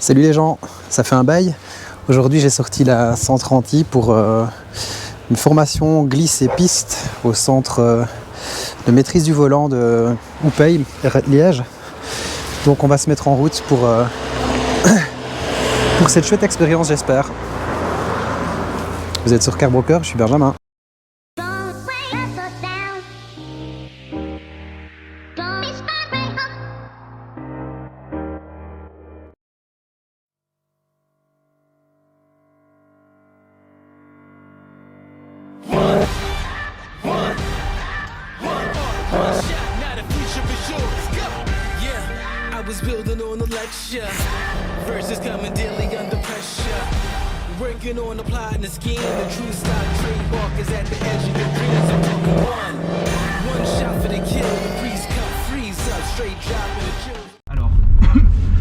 Salut les gens, ça fait un bail. Aujourd'hui j'ai sorti la 130i pour une formation glisse et piste au centre de maîtrise du volant de Houpeil, Liège. Donc on va se mettre en route pour cette chouette expérience, j'espère. Vous êtes sur Car Broker, je suis Benjamin. I was building on a lecture, verses coming daily under pressure, working on applying the scheme, the true stock trademark is at the edge of your dreams. I'm talking one shot for the kill, the priest come freeze up, straight drop in the chill. Alors,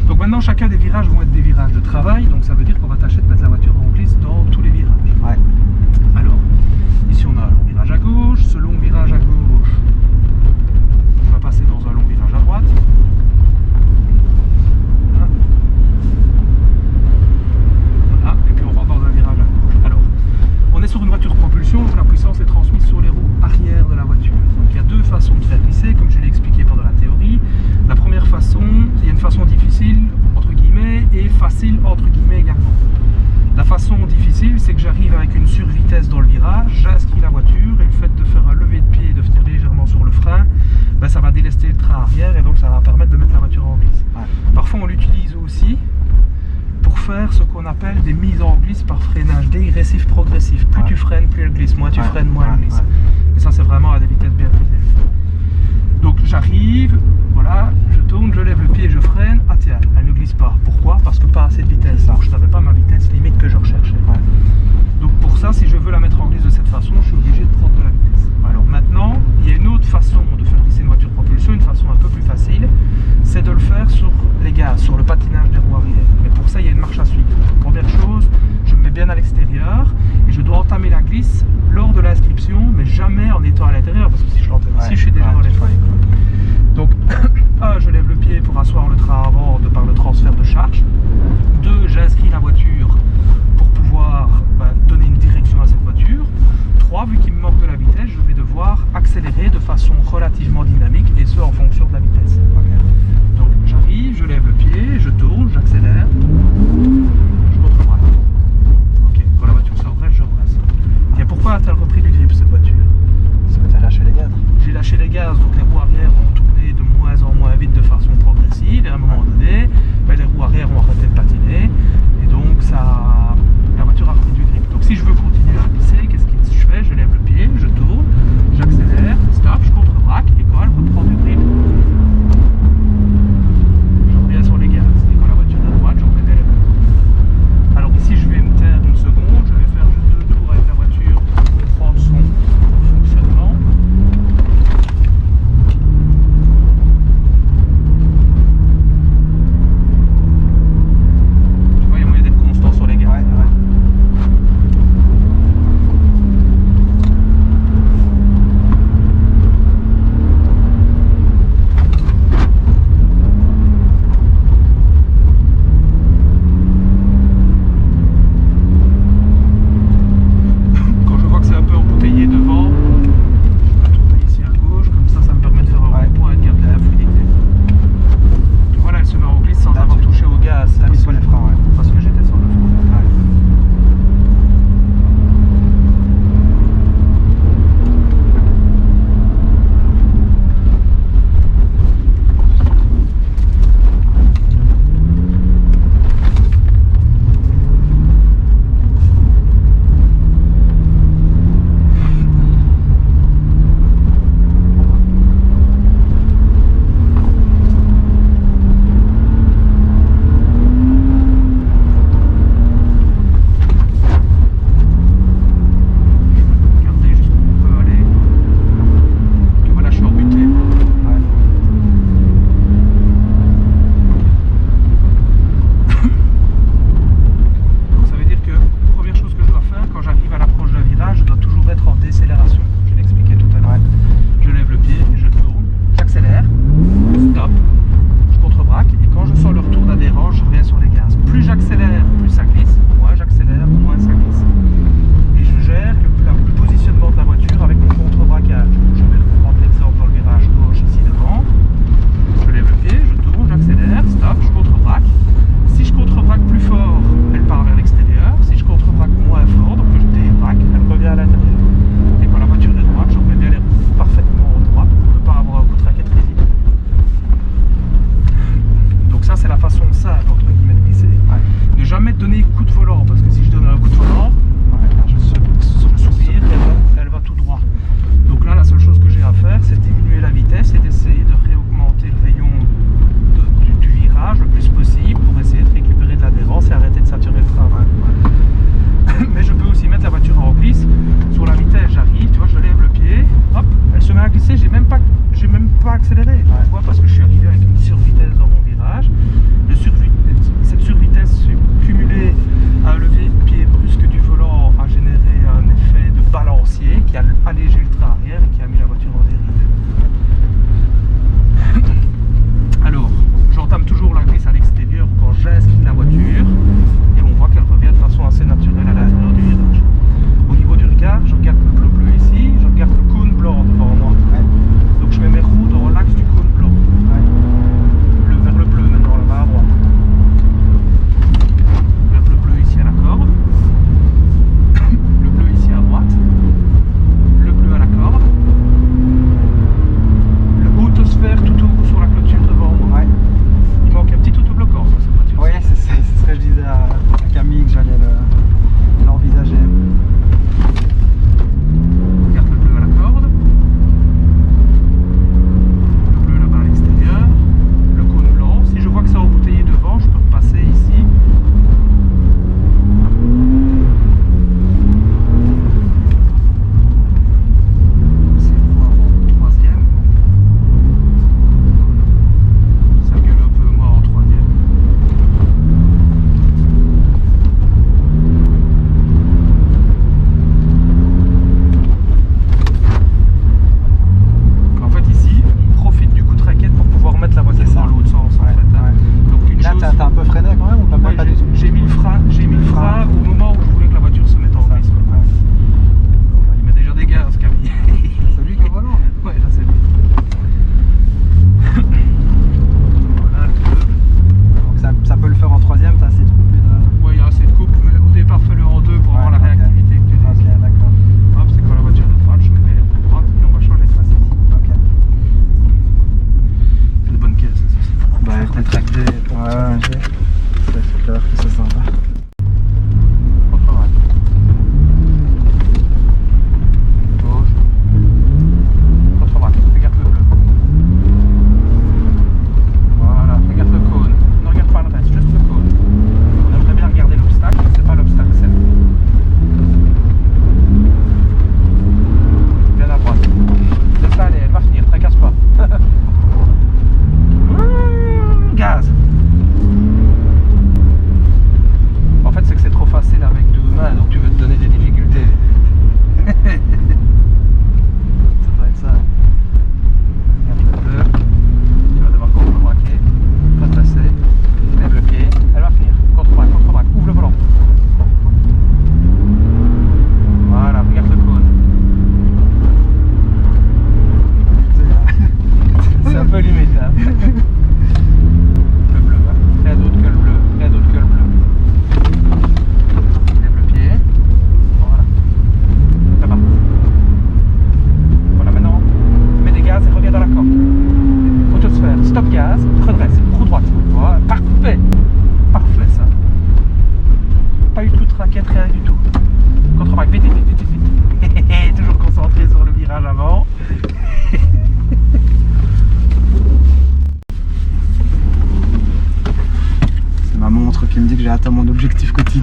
donc maintenant chacun des virages vont être des virages de travail, donc ça veut dire qu'on va tâcher de mettre la voiture en glisse dans tous les virages. Ouais. Alors, ici on a un long virage à gauche, ce long virage à gauche, on va passer dans un long virage à droite. Sur une voiture de propulsion, donc la puissance est transmise sur les roues arrière de la voiture. Donc il y a deux façons de faire glisser, comme je l'ai expliqué pendant la théorie. La première façon, il y a une façon difficile entre guillemets et facile entre guillemets également. La façon difficile, c'est que j'arrive avec une survitesse dans le virage, j'inscris la voiture et le fait de faire un lever de pied et de venir légèrement sur le frein, ben ça va délester le train arrière et donc ça va permettre de mettre la voiture en glisse. Ouais. Parfois on l'utilise aussi pour faire ce qu'on appelle des mises en glisse par freinage dégressif progressif. Plus tu freines, plus elle glisse. Moins tu freines, moins elle glisse. Et ça, c'est vraiment à des vitesses bien plus élevées. Donc j'arrive, voilà, je tourne, je lève le pied, je freine. Ah tiens, elle ne glisse pas. Pourquoi? Parce que pas assez de vitesse. Donc je n'avais pas ma vitesse limite que je recherchais. Donc pour ça, si je veux la mettre en glisse de cette façon, je suis obligé de prendre de la vitesse. Alors maintenant, il y a une autre façon de faire glisser une voiture propulsion, une façon un peu plus facile, c'est de le faire sur les gaz, sur le patinage des roues arrière. Mais pour ça, il y a une marche à suivre. Première chose, je me mets bien à l'extérieur et je dois entamer la glisse lors de l'inscription, mais jamais en étant à l'intérieur, parce que si je l'entame ici, je suis déjà dans les feuilles. Donc, 1, je lève le pied pour asseoir le train avant de par le transfert de charge. 2, j'inscris la voiture pour pouvoir donner une direction à cette voiture. 3, vu qu'il me manque de la vitesse, je vais devoir accélérer de façon relativement dynamique et ce en fonction de la vitesse. Donc j'arrive, je lève le pied, je tourne, j'accélère, je contre-braque. Ok, quand la voiture s'adresse, je rebrasse. Et pourquoi a-t-elle repris du grip cette voiture? Parce que tu as lâché les gaz. J'ai lâché les gaz, donc les roues arrière ont tourné de moins en moins vite de façon progressive et à un moment donné, les roues arrière ont arrêté de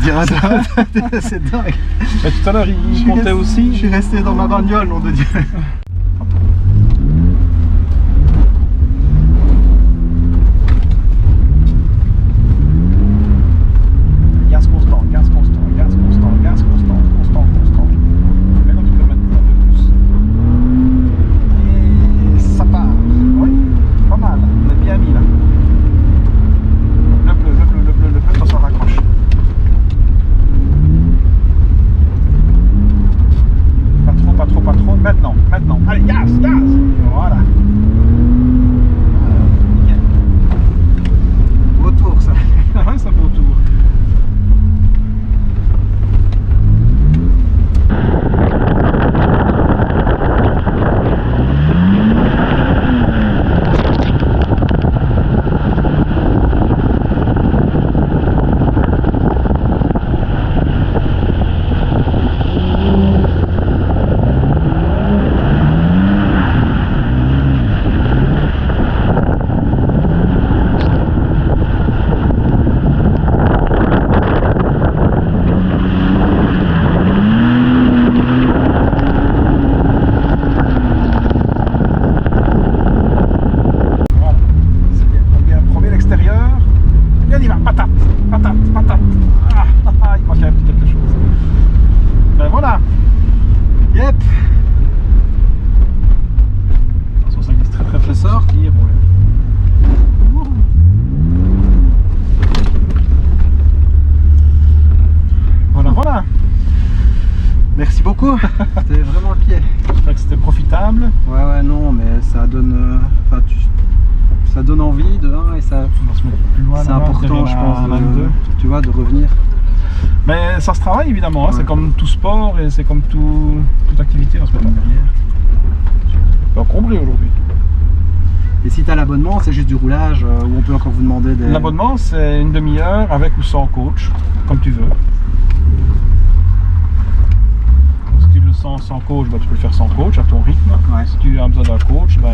dire. C'est dingue. Mais tout à l'heure, il comptait aussi. Je suis resté dans ma bagnole, nom de Dieu. Gaz constant, gaz constant, gaz constant, gaz constant, constant, constant. Maintenant tu peux mettre un peu plus. Et ça part. Oui, pas mal. On est bien mis là. Le bleu, quand ça raccroche. Pas trop, pas trop, pas trop. Maintenant, maintenant. Allez, gaz, gaz. Voilà. Nickel. Beau tour ça. Ouais, c'est un beau tour. Merci beaucoup. C'était vraiment le pied. J'espère que c'était profitable. Ouais, non, mais ça donne, ça donne envie de 1 et ça. On va se mettre plus loin. C'est important, je pense, tu vois, de revenir. Mais ça se travaille évidemment. Hein, ouais. C'est comme tout sport et c'est comme toute activité. On va se mettre en arrière. C'est encombré aujourd'hui. Et si tu as l'abonnement, c'est juste du roulage où on peut encore vous demander des. L'abonnement, c'est une demi-heure avec ou sans coach, comme tu veux. Si tu le sens sans coach, bah, tu peux le faire sans coach à ton rythme. Ouais. Si tu as besoin d'un coach, bah,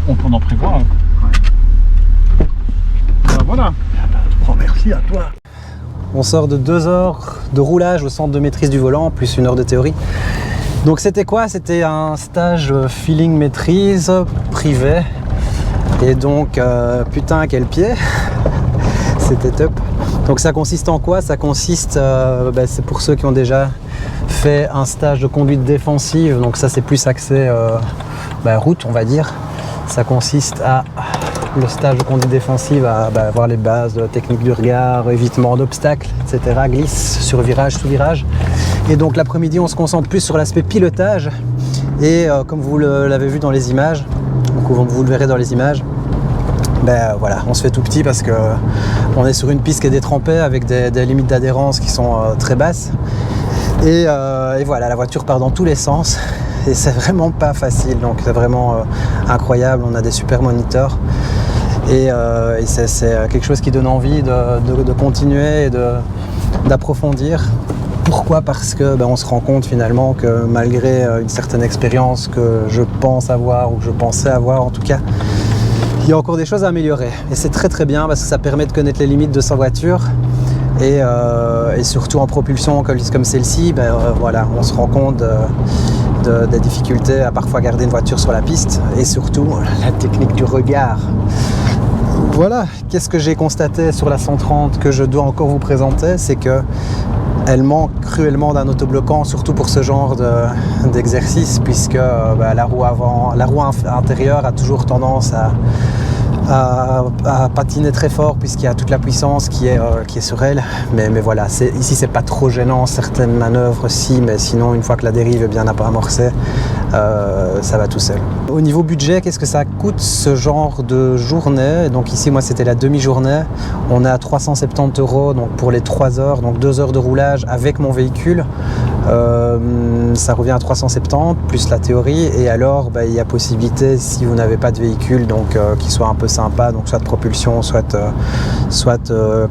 on peut en prévoir. Ouais. Bah, voilà. Oh, merci à toi. On sort de 2 heures de roulage au centre de maîtrise du volant, plus 1 heure de théorie. Donc c'était quoi? C'était un stage feeling maîtrise privé. Et donc, putain, quel pied. C'était top. Donc ça consiste en quoi? Ça consiste, c'est pour ceux qui ont déjà fait un stage de conduite défensive. Donc ça c'est plus axé route, on va dire. Ça consiste à le stage de conduite défensive, à avoir les bases de technique du regard, évitement d'obstacles, etc. Glisse sur virage, sous virage. Et donc l'après-midi, on se concentre plus sur l'aspect pilotage. Et comme vous l'avez vu dans les images, donc vous le verrez dans les images, voilà, on se fait tout petit parce que on est sur une piste qui est détrempée avec des limites d'adhérence qui sont très basses. Et voilà, la voiture part dans tous les sens. Et c'est vraiment pas facile, donc c'est vraiment incroyable. On a des super moniteurs. Et c'est quelque chose qui donne envie de continuer et d'approfondir. Pourquoi? Parce que on se rend compte finalement que malgré une certaine expérience que je pense avoir, ou que je pensais avoir en tout cas, il y a encore des choses à améliorer. Et c'est très très bien parce que ça permet de connaître les limites de sa voiture. Et surtout en propulsion comme celle-ci, voilà, on se rend compte des difficultés à parfois garder une voiture sur la piste. Et surtout la technique du regard. Voilà, qu'est-ce que j'ai constaté sur la 130 que je dois encore vous présenter, c'est que elle manque cruellement d'un autobloquant, surtout pour ce genre d'exercice, puisque la roue intérieure a toujours tendance à patiner très fort, puisqu'il y a toute la puissance qui est sur elle. Mais voilà, ici c'est pas trop gênant, certaines manœuvres si, mais sinon une fois que la dérive est bien amorcée, ça va tout seul. Au niveau budget, qu'est-ce que ça coûte ce genre de journée? Et donc ici moi c'était la demi-journée, on est à 370 € donc pour les 3 heures, donc 2 heures de roulage avec mon véhicule. Ça revient à 370 plus la théorie, et alors il y a possibilité, si vous n'avez pas de véhicule donc qui soit un peu sympa, donc soit de propulsion, soit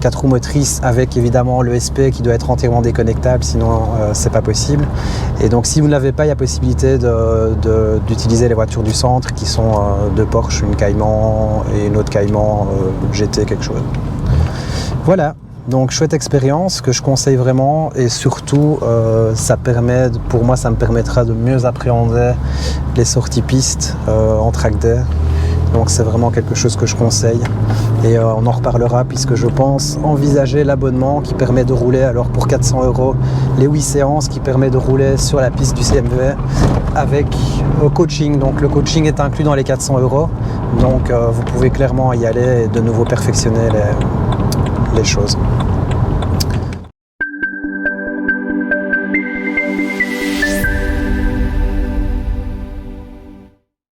4 roues motrices avec évidemment l'ESP qui doit être entièrement déconnectable, sinon c'est pas possible. Et donc si vous ne l'avez pas, il y a possibilité d'utiliser les voitures du centre qui sont 2 Porsche, une Cayman et une autre Cayman GT quelque chose. Voilà, Donc chouette expérience que je conseille vraiment et surtout pour moi ça me permettra de mieux appréhender les sorties pistes en track day. Donc c'est vraiment quelque chose que je conseille et on en reparlera puisque je pense envisager l'abonnement qui permet de rouler alors pour 400 € les 8 séances qui permet de rouler sur la piste du CMV avec coaching. Donc le coaching est inclus dans les 400 €. Donc vous pouvez clairement y aller et de nouveau perfectionner les choses.